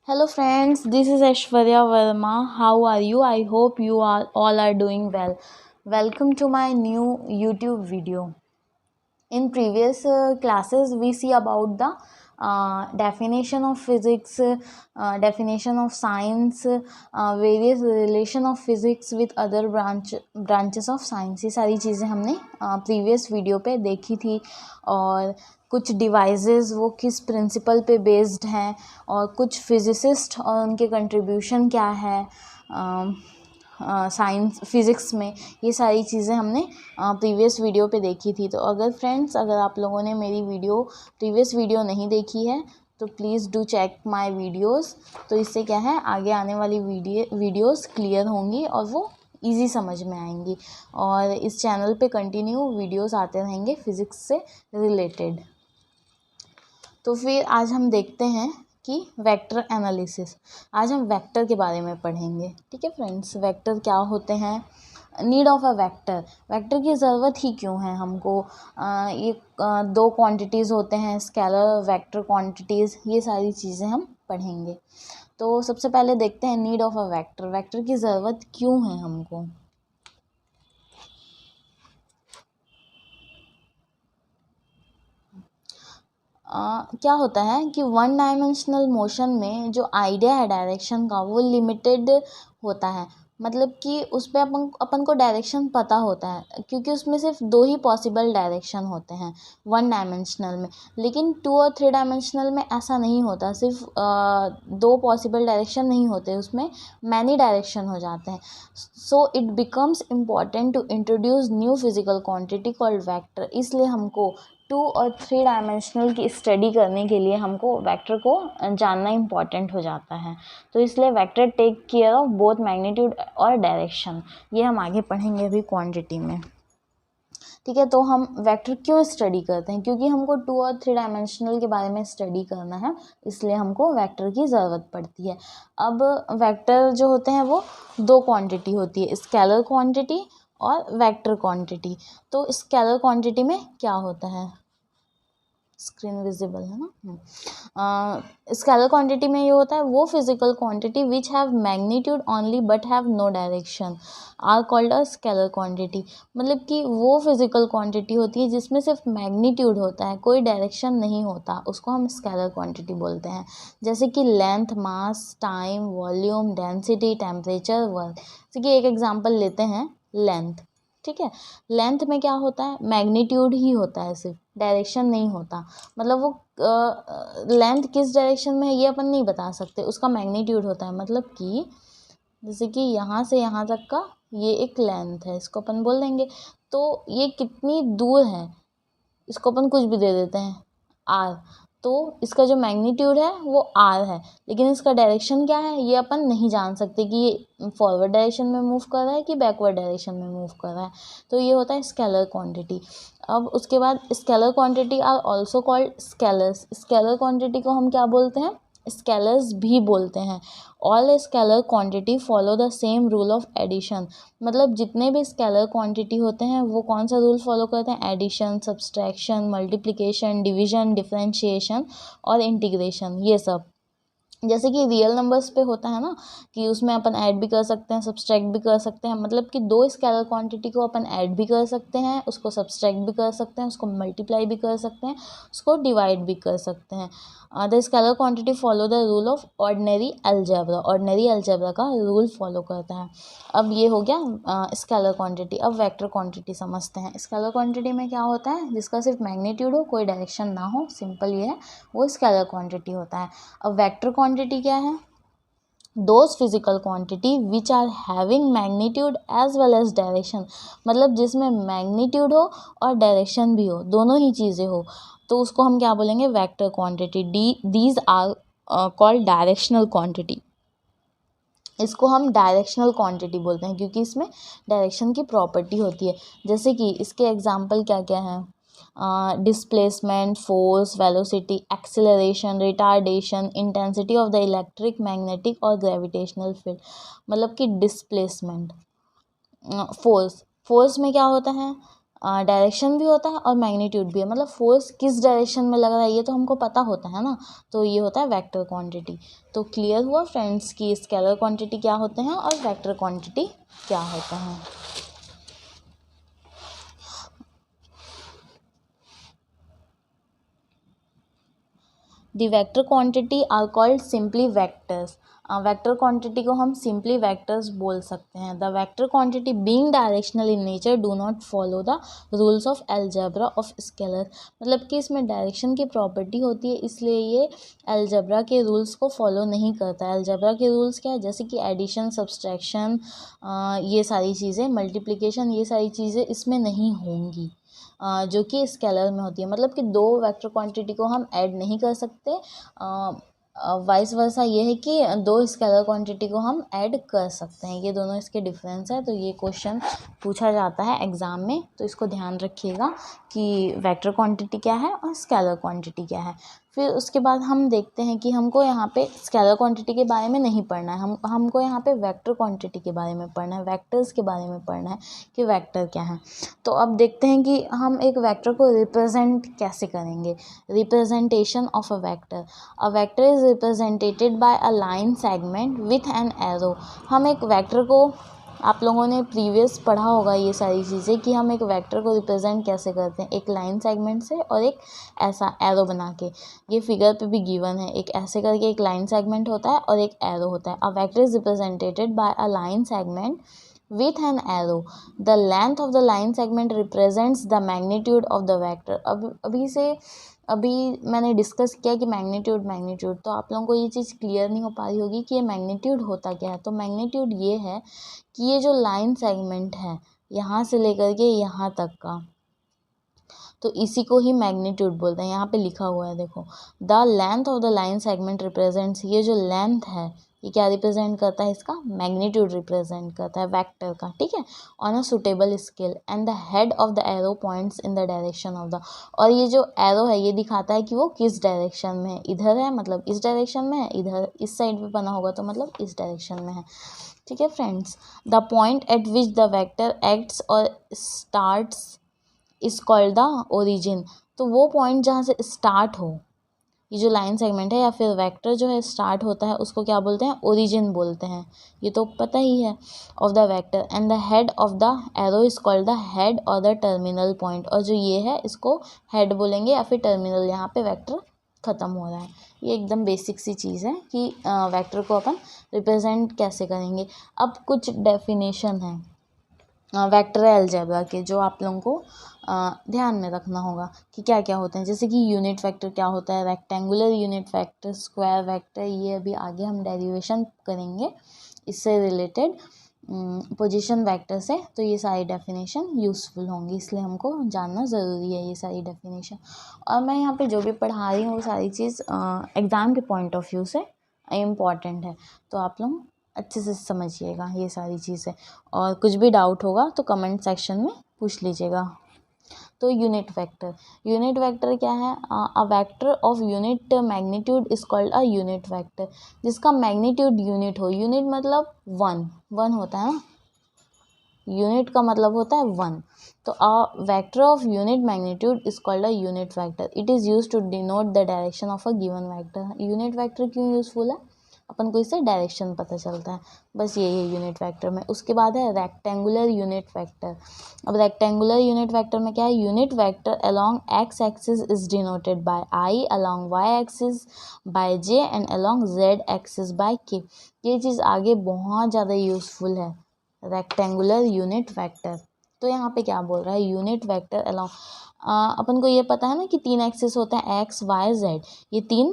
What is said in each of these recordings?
Hello friends, this is Aishwarya Verma. How are you? I hope you all are doing well. Welcome to my new YouTube video. In previous classes, we see about the definition of physics, definition of science, various relation of physics with other branches of science. ये सारी चीज़ें हमने previous video पे देखी थी और कुछ devices वो किस प्रिंसिपल पे बेस्ड हैं और कुछ फिजिसिस्ट और उनके कंट्रीब्यूशन क्या है साइंस फिज़िक्स में, ये सारी चीज़ें हमने प्रीवियस वीडियो पे देखी थी। तो अगर आप लोगों ने मेरी प्रीवियस वीडियो नहीं देखी है तो please do check my videos. तो इससे क्या है, आगे आने वाली वीडियोस क्लियर होंगी और वो इजी समझ में आएंगी और इस चैनल पे कंटिन्यू वीडियोस आते रहेंगे फिज़िक्स से रिलेटेड। तो फिर आज हम देखते हैं कि वेक्टर एनालिसिस। आज हम वेक्टर के बारे में पढ़ेंगे। ठीक है फ्रेंड्स, वेक्टर क्या होते हैं, नीड ऑफ अ वेक्टर की ज़रूरत ही क्यों है हमको, ये दो क्वांटिटीज़ होते हैं, स्केलर वेक्टर क्वांटिटीज़, ये सारी चीज़ें हम पढ़ेंगे। तो सबसे पहले देखते हैं नीड ऑफ अ वेक्टर की ज़रूरत क्यों है हमको। क्या होता है कि वन डायमेंशनल मोशन में जो आइडिया है डायरेक्शन का वो लिमिटेड होता है। मतलब कि उस पर अपन को डायरेक्शन पता होता है क्योंकि उसमें सिर्फ दो ही पॉसिबल डायरेक्शन होते हैं वन डायमेंशनल में। लेकिन 2 और 3 डायमेंशनल में ऐसा नहीं होता, सिर्फ दो पॉसिबल डायरेक्शन नहीं होते, उसमें मैनी डायरेक्शन हो जाते हैं। So it becomes important to introduce new physical quantity called vector. इसलिए हमको 2 और 3 डायमेंशनल की स्टडी करने के लिए हमको वेक्टर को जानना इम्पॉर्टेंट हो जाता है। तो इसलिए vector take care of both magnitude और डायरेक्शन, ये हम आगे पढ़ेंगे अभी क्वांटिटी में। ठीक है, तो हम वेक्टर क्यों स्टडी करते हैं, क्योंकि हमको 2 और 3 डायमेंशनल के बारे में स्टडी करना है, इसलिए हमको वेक्टर की ज़रूरत पड़ती है। अब वेक्टर जो होते हैं वो दो क्वांटिटी होती है, स्केलर क्वांटिटी और वेक्टर क्वांटिटी। तो स्केलर क्वांटिटी में क्या होता है, स्क्रीन विजिबल है ना। स्केलर क्वांटिटी में ये होता है वो physical quantity which have magnitude only but have no direction are called a scalar quantity. मतलब कि वो फिजिकल क्वांटिटी होती है जिसमें सिर्फ मैग्नीट्यूड होता है, कोई डायरेक्शन नहीं होता, उसको हम स्केलर क्वांटिटी बोलते हैं। जैसे कि length, mass, time, volume, density, temperature, work. जैसे कि एक एग्जांपल लेते हैं लेंथ। ठीक है, लेंथ में क्या होता है, मैग्नीट्यूड ही होता है, सिर्फ डायरेक्शन नहीं होता। मतलब वो लेंथ किस डायरेक्शन में है ये अपन नहीं बता सकते, उसका मैग्नीट्यूड होता है। मतलब कि जैसे कि यहाँ से यहाँ तक का ये एक लेंथ है, इसको अपन बोल देंगे। तो ये कितनी दूर है, इसको अपन कुछ भी दे देते हैं आर। तो इसका जो मैग्नीट्यूड है वो आर है, लेकिन इसका डायरेक्शन क्या है ये अपन नहीं जान सकते कि ये फॉरवर्ड डायरेक्शन में मूव कर रहा है कि बैकवर्ड डायरेक्शन में मूव कर रहा है। तो ये होता है स्केलर क्वांटिटी। अब उसके बाद scalar quantity are also called scalars. Scalar quantity को हम क्या बोलते हैं, स्केलर्स भी बोलते हैं। All scalar quantity follow the same rule of addition. मतलब जितने भी स्केलर क्वांटिटी होते हैं वो कौन सा रूल फॉलो करते हैं, addition, subtraction, multiplication, division, differentiation और इंटीग्रेशन, ये सब। जैसे कि रियल नंबर्स पे होता है ना कि उसमें अपन ऐड भी कर सकते हैं, सब्सट्रैक्ट भी कर सकते हैं। मतलब कि दो स्केलर क्वांटिटी को अपन ऐड भी कर सकते हैं, उसको सब्सट्रैक्ट भी कर सकते हैं, उसको मल्टीप्लाई भी कर सकते हैं, उसको डिवाइड भी कर सकते हैं। The scalar quantity follow the rule of ordinary algebra. Ordinary algebra का रूल फॉलो करता है। अब ये हो गया स्केलर क्वांटिटी। अब वेक्टर क्वांटिटी समझते हैं। स्केलर क्वांटिटी में क्या होता है, जिसका सिर्फ मैग्नीट्यूड हो, कोई डायरेक्शन ना हो, सिंपल ये है, वो स्केलर क्वांटिटी होता है। अब वेक्टर क्वांटिटी क्या है, those physical quantity which are having magnitude as well as direction. मतलब जिसमें मैग्नीट्यूड हो और डायरेक्शन भी हो, दोनों ही चीज़ें हो, तो उसको हम क्या बोलेंगे, vector quantity. These are called directional quantity. इसको हम डायरेक्शनल क्वांटिटी बोलते हैं क्योंकि इसमें डायरेक्शन की प्रॉपर्टी होती है। जैसे कि इसके एग्जांपल क्या क्या हैं, displacement, force, velocity, acceleration, retardation, intensity of the electric, magnetic और ग्रेविटेशनल फील्ड। मतलब कि डिस्प्लेसमेंट, फोर्स में क्या होता है, डायरेक्शन भी होता है और मैग्नीट्यूड भी है, मतलब फोर्स किस डायरेक्शन में लग रहा है ये तो हमको पता होता है ना, तो ये होता है वेक्टर क्वांटिटी। तो क्लियर हुआ फ्रेंड्स कि स्केलर क्वांटिटी क्या होते हैं और वेक्टर क्वांटिटी क्या होता है। The vector quantity are called simply vectors. Vector quantity को हम सिंपली वेक्टर्स बोल सकते हैं। The vector quantity being directional in nature do not follow the rules of algebra of scalar, मतलब कि इसमें डायरेक्शन की प्रॉपर्टी होती है, इसलिए ये अलजेब्रा के रूल्स को फॉलो नहीं करता है। अलजेब्रा के रूल्स क्या है, जैसे कि एडिशन, सब्सट्रैक्शन, ये सारी चीज़ें, मल्टीप्लिकेशन, ये सारी चीज़ें इसमें नहीं होंगी जो कि स्केलर में होती है। मतलब कि दो वेक्टर क्वांटिटी को हम ऐड नहीं कर सकते। वाइस वर्सा ये है कि दो स्केलर क्वांटिटी को हम ऐड कर सकते हैं, ये दोनों इसके डिफरेंस है। तो ये क्वेश्चन पूछा जाता है एग्ज़ाम में, तो इसको ध्यान रखिएगा कि वेक्टर क्वांटिटी क्या है और स्केलर क्वांटिटी क्या है। फिर उसके बाद हम देखते हैं कि हमको यहाँ पे स्केलर क्वांटिटी के बारे में नहीं पढ़ना है, हमको यहाँ पे वेक्टर क्वांटिटी के बारे में पढ़ना है, वेक्टर्स के बारे में पढ़ना है कि वेक्टर क्या है। तो अब देखते हैं कि हम एक वेक्टर को रिप्रेजेंट कैसे करेंगे। Representation of a vector is represented by a line segment with an arrow. हम एक वेक्टर को, आप लोगों ने प्रीवियस पढ़ा होगा ये सारी चीज़ें कि हम एक वेक्टर को रिप्रेजेंट कैसे करते हैं, एक लाइन सेगमेंट से और एक ऐसा एरो बना के। ये फिगर पे भी गिवन है, एक ऐसे करके एक लाइन सेगमेंट होता है और एक एरो होता है। A vector is represented by a line segment with an arrow. The length of the line segment represents the magnitude of the vector. अभी मैंने डिस्कस किया कि मैग्नीट्यूड, तो आप लोगों को ये चीज़ क्लियर नहीं हो पा रही होगी कि ये मैग्नीट्यूड होता क्या है। तो मैग्नीट्यूड ये है कि ये जो लाइन सेगमेंट है यहाँ से लेकर के यहाँ तक का, तो इसी को ही मैग्नीट्यूड बोलते हैं। यहाँ पे लिखा हुआ है देखो, the length of the line segment represents, ये जो लेंथ है ये क्या रिप्रेजेंट करता है, इसका मैग्नीट्यूड रिप्रेजेंट करता है वेक्टर का, ठीक है, on a suitable scale. And the head of the arrow points in the direction of the, और ये जो एरो है ये दिखाता है कि वो किस डायरेक्शन में है। इधर है मतलब इस डायरेक्शन में है, इधर इस साइड पे बना होगा तो मतलब इस डायरेक्शन में है, ठीक है friends. The point at which the vector acts और starts is called the origin. तो वो पॉइंट जहाँ से स्टार्ट हो, ये जो लाइन सेगमेंट है या फिर वेक्टर जो है स्टार्ट होता है, उसको क्या बोलते हैं, ओरिजिन बोलते हैं, ये तो पता ही है, of the vector. And the head of the arrow is called the head और द टर्मिनल पॉइंट, और जो ये है इसको हेड बोलेंगे या फिर टर्मिनल, यहाँ पे वेक्टर ख़त्म हो रहा है। ये एकदम बेसिक सी चीज़ है कि वेक्टर को अपन रिप्रेजेंट कैसे करेंगे। अब कुछ डेफिनेशन है वेक्टर अलजेब्रा के, जो आप लोगों को ध्यान में रखना होगा कि क्या क्या होते हैं। जैसे कि यूनिट वेक्टर क्या होता है, rectangular unit vector, square vector, ये अभी आगे हम डेरिवेशन करेंगे इससे रिलेटेड पोजीशन वेक्टर से, तो ये सारी डेफिनेशन यूज़फुल होंगी, इसलिए हमको जानना ज़रूरी है ये सारी डेफिनेशन। और मैं यहाँ पे जो भी पढ़ा रही हूँ वो सारी चीज़ एग्ज़ाम के पॉइंट ऑफ व्यू से इम्पॉर्टेंट है, तो आप लोग अच्छे से समझिएगा ये सारी चीज़ें। और कुछ भी डाउट होगा तो कमेंट सेक्शन में पूछ लीजिएगा। तो यूनिट वेक्टर क्या है, a vector of unit magnitude is called a unit vector, जिसका मैग्नीट्यूड यूनिट हो। यूनिट मतलब वन होता है ना, यूनिट का मतलब होता है वन। तो a vector of unit magnitude is called a unit vector. It is use to denote the direction of a given vector. Unit vector क्यों यूजफुल है, अपन को इससे डायरेक्शन पता चलता है, बस यही है यूनिट वेक्टर में। उसके बाद है रेक्टेंगुलर यूनिट वेक्टर। अब रेक्टेंगुलर यूनिट वेक्टर में क्या है, unit vector along X axis is denoted by I, along Y axis by J and along Z axis by K. ये चीज़ आगे बहुत ज़्यादा यूजफुल है, रेक्टेंगुलर यूनिट वेक्टर। तो यहाँ पे क्या बोल रहा है, यूनिट वेक्टर अलोंग, अपन को ये पता है ना कि 3 एक्सिस होते हैं, एक्स वाई जेड, ये 3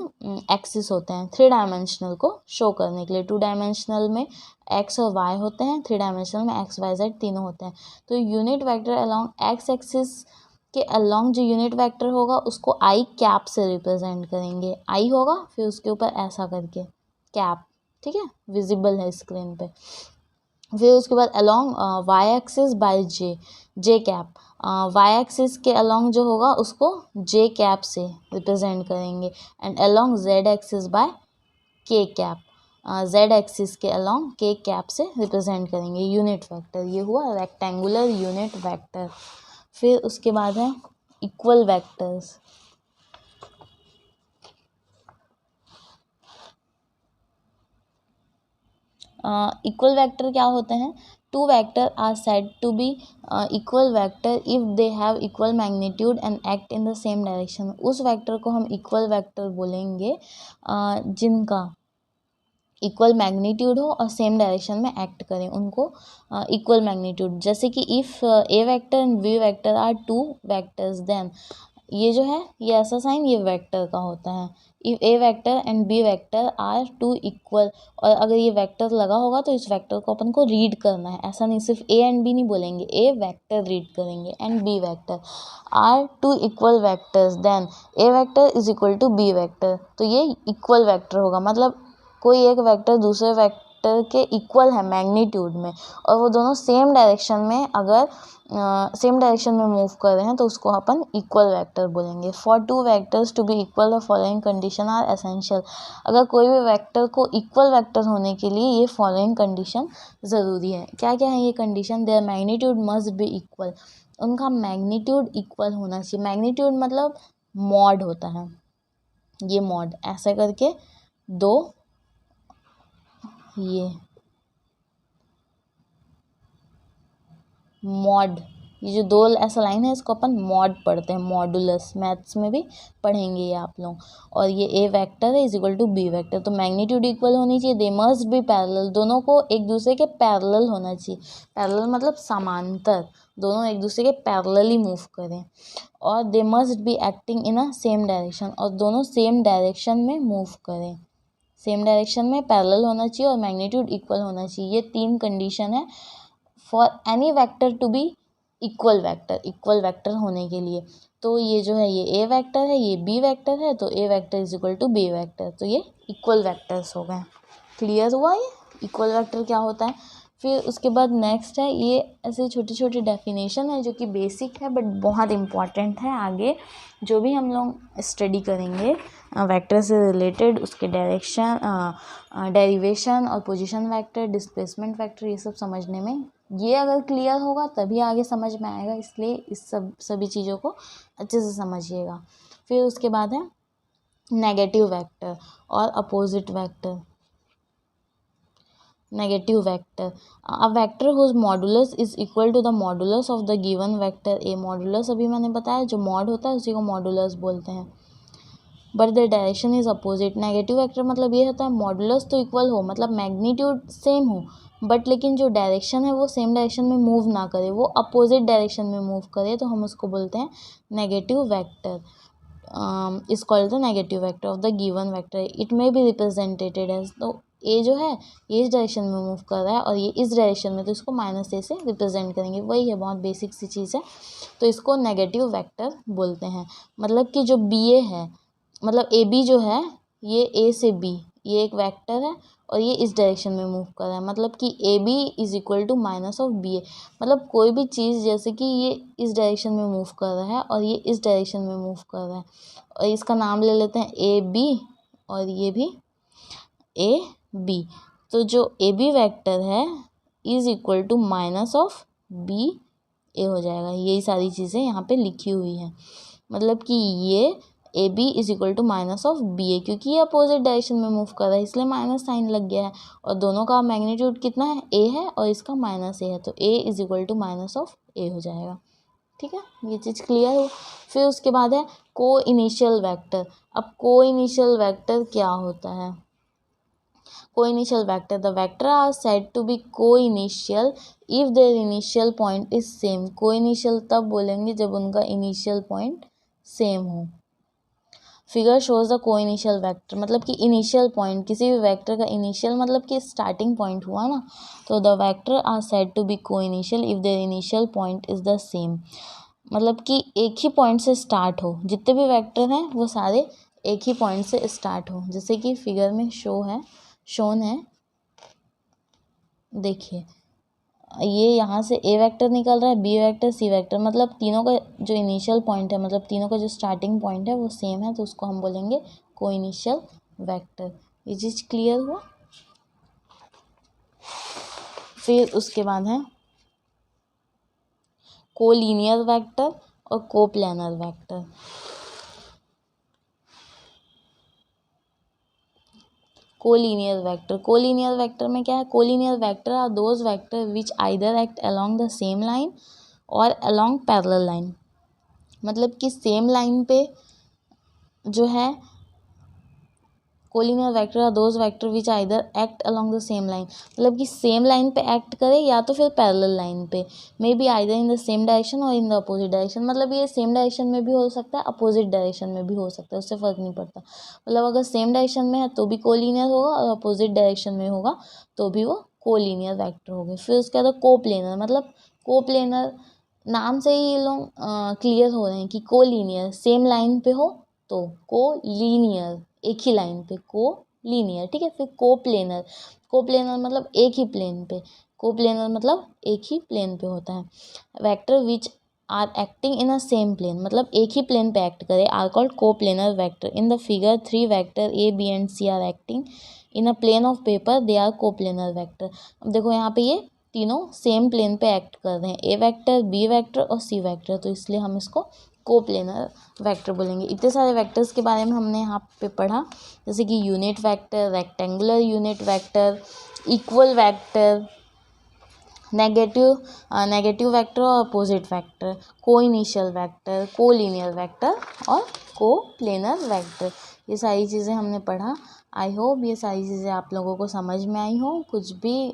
एक्सिस होते हैं 3 डायमेंशनल को शो करने के लिए। 2 डायमेंशनल में एक्स और वाई होते हैं, 3 डायमेंशनल में एक्स वाई जेड तीनों होते हैं। तो unit vector along X axis के अलोंग जो यूनिट वेक्टर होगा उसको आई कैप से रिप्रेजेंट करेंगे। आई होगा फिर उसके ऊपर ऐसा करके कैप, ठीक है, विजिबल है स्क्रीन पे। फिर उसके बाद along Y axis by J cap, Y axis के अलोंग जो होगा उसको जे कैप से रिप्रेजेंट करेंगे। And along Z axis by K cap, Z axis के अलोंग के कैप से रिप्रेजेंट करेंगे यूनिट वेक्टर। ये हुआ रेक्टेंगुलर यूनिट वेक्टर। फिर उसके बाद है इक्वल वेक्टर्स। इक्वल वेक्टर क्या होते हैं? Two vector are said to be equal vector if they have equal magnitude and act in the same direction. उस वेक्टर को हम इक्वल वेक्टर बोलेंगे जिनका इक्वल मैग्नीट्यूड हो और सेम डायरेक्शन में एक्ट करें, उनको इक्वल मैग्नीट्यूड। जैसे कि if A vector and B vector are two vectors then, ये जो है ये ऐसा साइन ये वेक्टर का होता है। If A vector and B vector are two equal, और अगर ये वेक्टर लगा होगा तो इस वेक्टर को अपन को रीड करना है। ऐसा नहीं सिर्फ ए एंड बी नहीं बोलेंगे, ए वेक्टर रीड करेंगे and B vector are two equal vectors then A vector is equal to B vector. तो ये इक्वल वेक्टर होगा, मतलब कोई एक वेक्टर दूसरे वेक्टर के इक्वल है मैग्नीट्यूड में और वो दोनों सेम डायरेक्शन में, अगर सेम डायरेक्शन में मूव कर रहे हैं तो उसको अपन इक्वल वेक्टर बोलेंगे। For two vectors to be equal the following condition are essential. अगर कोई भी वेक्टर को इक्वल वेक्टर होने के लिए ये फॉलोइंग कंडीशन ज़रूरी है। क्या क्या है ये condition? There magnitude must be equal, उनका मैग्नीट्यूड इक्वल होना चाहिए। मैग्नीट्यूड मतलब मॉड होता है, ये मॉड ऐसे करके दो, ये मॉड, ये जो दो ऐसा लाइन है इसको अपन मॉड पढ़ते हैं, मॉडुलस, मैथ्स में भी पढ़ेंगे ये आप लोग। और ये ए वेक्टर है is equal to B vector, तो मैग्नीट्यूड इक्वल होनी चाहिए। दे मस्ट बी पैरेलल, दोनों को एक दूसरे के पैरेलल होना चाहिए। पैरेलल मतलब समांतर, दोनों एक दूसरे के पैरेलल ही मूव करें। और they must be acting in a same direction, और दोनों सेम डायरेक्शन में मूव करें। सेम डायरेक्शन में पैरेलल होना चाहिए और मैग्नीट्यूड इक्वल होना चाहिए। ये तीन कंडीशन है for any vector to be equal vector, equal vector होने के लिए। तो ये जो है ये ए वेक्टर है, ये बी वेक्टर है, तो A vector is equal to B vector, तो ये इक्वल वेक्टर्स हो गए। क्लियर हुआ ये इक्वल वेक्टर क्या होता है? फिर उसके बाद नेक्स्ट है, ये ऐसे छोटी छोटी डेफिनेशन है जो कि बेसिक है बट बहुत इम्पॉर्टेंट है। आगे जो भी हम लोग स्टडी करेंगे वेक्टर से रिलेटेड, उसके डायरेक्शन, डेरिवेशन और पोजीशन वेक्टर, डिस्प्लेसमेंट वेक्टर, ये सब समझने में, ये अगर क्लियर होगा तभी आगे समझ में आएगा, इसलिए इस सभी चीज़ों को अच्छे से समझिएगा। फिर उसके बाद है नेगेटिव वेक्टर और opposite vector. Negative vector, a vector whose modulus is equal to the modulus of the given vector A. Modulus अभी मैंने बताया जो मॉड होता है उसी को मॉडुलस बोलते हैं। But the direction is opposite. Negative vector मतलब ये होता है मॉडुलस तो इक्वल हो, मतलब मैग्नीट्यूड सेम हो, बट लेकिन जो डायरेक्शन है वो सेम डायरेक्शन में मूव ना करे, वो अपोजिट डायरेक्शन में मूव करे, तो हम उसको बोलते हैं negative vector. Is called the negative vector of the given vector. It may be represented as, तो ए जो है ये इस डायरेक्शन में मूव कर रहा है और ये इस डायरेक्शन में, तो इसको माइनस ए से रिप्रेजेंट करेंगे। वही है, बहुत बेसिक सी चीज़ है, तो इसको नेगेटिव वेक्टर बोलते हैं। मतलब कि जो बी ए है, मतलब ए बी जो है, ये ए से बी, ये एक वेक्टर है और ये इस डायरेक्शन में मूव कर रहा है, मतलब कि A B is equal to minus of B A. मतलब कोई भी चीज़ जैसे कि ये इस डायरेक्शन में मूव कर रहा है और ये इस डायरेक्शन में मूव कर रहा है, और इसका नाम ले लेते हैं ए बी और ये भी ए बी। तो जो ए बी वैक्टर है is equal to minus of B A हो जाएगा। यही सारी चीज़ें यहाँ पे लिखी हुई हैं, मतलब कि ये A B is equal to minus of B A, क्योंकि ये अपोजिट डायरेक्शन में मूव कर रहा है इसलिए माइनस साइन लग गया है, और दोनों का मैग्नीट्यूड कितना है, ए है और इसका माइनस ए है, तो A is equal to minus of A हो जाएगा। ठीक है, ये चीज़ क्लियर हो। फिर उसके बाद है को इनिशियल वेक्टर। अब को इनिशियल वेक्टर क्या होता है? Co-initial vector, the vector are said to be co-initial if their initial point is same। Co-initial तब बोलेंगे जब उनका initial point same हो। फिगर शोज द को इनिशियल वैक्टर, मतलब कि इनिशियल पॉइंट, किसी भी वेक्टर का इनिशियल मतलब कि स्टार्टिंग पॉइंट हुआ ना, तो the vector are said to be को initial if their initial point is the same. मतलब कि एक ही पॉइंट से स्टार्ट हो, जितने भी वेक्टर हैं वो सारे एक ही पॉइंट से स्टार्ट हो, जैसे कि फिगर में शोन है। देखिए ये यहाँ से ए वेक्टर निकल रहा है, बी वेक्टर, सी वेक्टर, मतलब तीनों का जो इनिशियल पॉइंट है, मतलब तीनों का जो स्टार्टिंग पॉइंट है वो सेम है, तो उसको हम बोलेंगे को इनिशियल वेक्टर। ये चीज़ क्लियर हुआ। फिर उसके बाद है कोलिनियर वेक्टर और कोप्लेनर वेक्टर। कोलिनियर वेक्टर में क्या है, collinear vector are those vector which either act along the same line or along parallel line. मतलब कि सेम लाइन पे जो है collinear vector are those vector which either act along the same line, मतलब कि सेम लाइन पे act करे या तो फिर पैरेलल लाइन पे, may be either in the same direction और इन द अपोजिट डायरेक्शन। मतलब ये सेम डायरेक्शन में भी हो सकता है, अपोजिट डायरेक्शन में भी हो सकता है, उससे फ़र्क नहीं पड़ता। मतलब अगर सेम डायरेक्शन में है तो भी कोलिनियर होगा और अपोजिट डायरेक्शन में होगा तो भी वो कोलिनियर वेक्टर हो गए। फिर उसके बाद कोप्लेनर, मतलब कोप्लेनर नाम से ही ये लोग क्लियर हो रहे हैं कि कोलिनियर सेम लाइन पे हो तो कोलिनियर, एक ही लाइन पे कोलिनियर, ठीक है। फिर कोप्लेनर, कोप्लेनर मतलब एक ही प्लेन पे, कोप्लेनर मतलब एक ही प्लेन पे होता है। Vector which are acting in a same plane, मतलब एक ही प्लेन पे एक्ट करे, are called coplanar vector. In the figure 3 vector A B and C are acting in a plane of paper, they are coplanar vector. अब देखो यहाँ पे ये तीनों सेम प्लेन पे एक्ट कर रहे हैं, ए वेक्टर, बी वेक्टर और सी वेक्टर, तो इसलिए हम इसको कोप्लेनर वेक्टर बोलेंगे। इतने सारे वेक्टर्स के बारे में हमने यहाँ पे पढ़ा, जैसे कि unit vector, rectangular unit vector, equal vector, negative vector और अपोजिट वेक्टर, को इनिशियल वेक्टर, को लीनियर वेक्टर और को प्लेनर वेक्टर, ये सारी चीज़ें हमने पढ़ा। आई होप ये सारी चीज़ें आप लोगों को समझ में आई हो। कुछ भी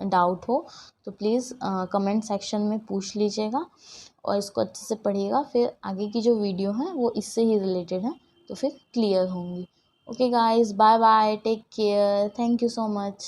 डाउट हो तो प्लीज़ कमेंट सेक्शन में पूछ लीजिएगा और इसको अच्छे से पढ़िएगा। फिर आगे की जो वीडियो है वो इससे ही रिलेटेड है तो फिर क्लियर होंगी। Okay guys, bye bye, take care, thank you so much.